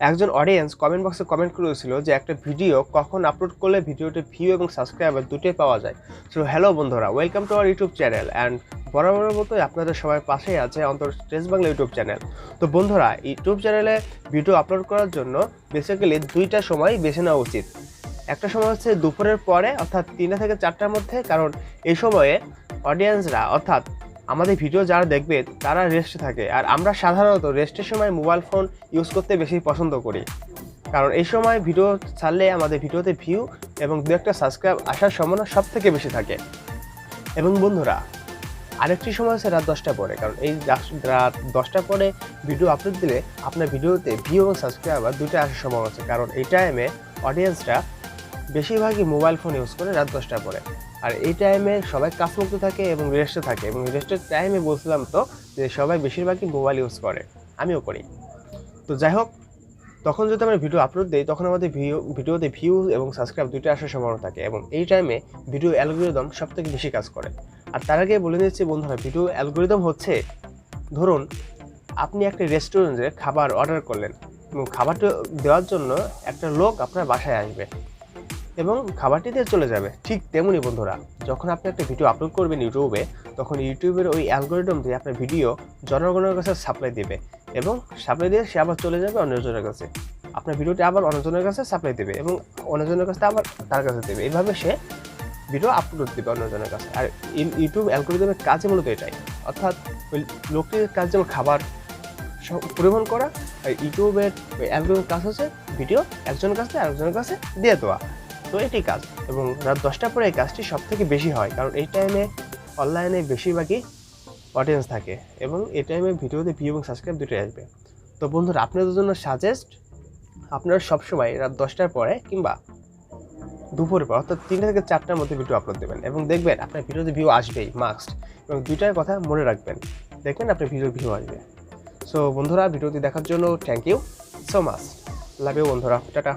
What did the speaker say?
একজন audience comment বক্সে comment করেছিল যে একটা ভিডিও কখন আপলোড করলে ভিডিওতে ভিউ এবং সাবস্ক্রাইবার দুটোই পাওয়া যায়। সো হ্যালো বন্ধুরা, welcome to our YouTube channel and বরাবরের মতোই আপনাদের সবাই পাশেই আছে অন্তর টেস্ট বাংলা ইউটিউব চ্যানেল। তো বন্ধুরা, ইউটিউব চ্যানেলে ভিডিও আপলোড করার জন্য বেসিক্যালি দুইটা সময় বেছে নেওয়া উচিত। একটা সময় হচ্ছে দুপুরের পরে, অর্থাৎ 3টা থেকে 4টার মধ্যে, কারণ এই সময়ে অডিয়েন্সরা অর্থাৎ আমাদের ভিডিও যারা দেখবে তারা রেস্টে থাকে, আর আমরা সাধারণত রেস্টের সময় মোবাইল ফোন ইউজ করতে বেশি পছন্দ করি, কারণ এই সময় ভিডিও ছাড়লে আমাদের ভিডিওতে ভিউ এবং দু একটা সাবস্ক্রাইব আসার সম্ভাবনা সব থেকে বেশি থাকে। এবং বন্ধুরা, আরেকটি সময় হচ্ছে রাত 10টা পরে, কারণ এই রাত 10টা পরে ভিডিও আপলোড দিলে আপনার ভিডিওতে ভিউ এবং সাবস্ক্রাইবার দুটোই আসার সম্ভাবনা আছে, কারণ এই টাইমে অডিয়েন্সরা বেশিরভাগই মোবাইল ফোন ইউজ করে রাত 10টা পরে। আর এই টাইমে সবাই কাজমুক্ত থাকে এবং রেস্টে থাকে, এবং রেস্টের টাইমে বলছিলাম তো যে সবাই বেশিরভাগই মোবাইল ইউজ করে, আমিও করি। তো যাই হোক, তখন যদি আমরা ভিডিও আপলোড দিই তখন আমাদের ভিডিওতে ভিউ এবং সাবস্ক্রাইব দুটোই আসার সম্ভাবনা থাকে, এবং এই টাইমে ভিডিও অ্যালগোরিদম সব থেকে বেশি কাজ করে। আর তার আগে বলে দিচ্ছি বন্ধুরা, ভিডিও অ্যালগোরিদম হচ্ছে, ধরুন আপনি একটা রেস্টুরেন্টে খাবার অর্ডার করলেন এবং খাবারটা দেওয়ার জন্য একটা লোক আপনার বাসায় আসবে এবং খাবারটি দিয়ে চলে যাবে। ঠিক তেমনি বন্ধুরা, যখন আপনি একটা ভিডিও আপলোড করবেন ইউটিউবে, তখন ইউটিউবের ওই অ্যালগোরিদম দিয়ে আপনার ভিডিও জনগণের কাছে সাপ্লাই দেবে, এবং সাপ্লাই দিয়ে সে আবার চলে যাবে অন্যজনের কাছে। আপনার ভিডিওটি আবার অন্যজনের কাছে সাপ্লাই দেবে এবং অন্যজনের কাছে আবার তার কাছে দেবে, এইভাবে সে ভিডিও আপলোড দেবে অন্যজনের কাছে। আর ইউটিউব অ্যালগোরিদমের কাজই মূলত এটাই, অর্থাৎ ওই লোকটির কাজ যেমন খাবার পরিবহন করা, আর ইউটিউবের ওই অ্যালগোরিদমের কাজ হচ্ছে ভিডিও একজনের কাছে আরেকজনের কাছে দিয়ে দেওয়া। তো এটি কাজ, এবং রাত 10টার পরে এই কাজটি সব থেকে বেশি হয়, কারণ এই টাইমে অনলাইনে বেশিরভাগই অডিয়েন্স থাকে, এবং এই টাইমে ভিডিওতে ভিউ এবং সাবস্ক্রাইব দুটোই আসবে। তো বন্ধুরা, আপনাদের জন্য সাজেস্ট, আপনারা সবসময় রাত 10টার পরে কিংবা দুপুরের পর, অর্থাৎ 3টা থেকে 4টার মধ্যে ভিডিও আপলোড দেবেন, এবং দেখবেন আপনার ভিডিওতে ভিউ আসবেই মাস্ট। এবং দুইটার কথা মনে রাখবেন, দেখবেন আপনার ভিউ আসবে। সো বন্ধুরা, ভিডিওটি দেখার জন্য thank you so much, love you বন্ধুরা, টাটা।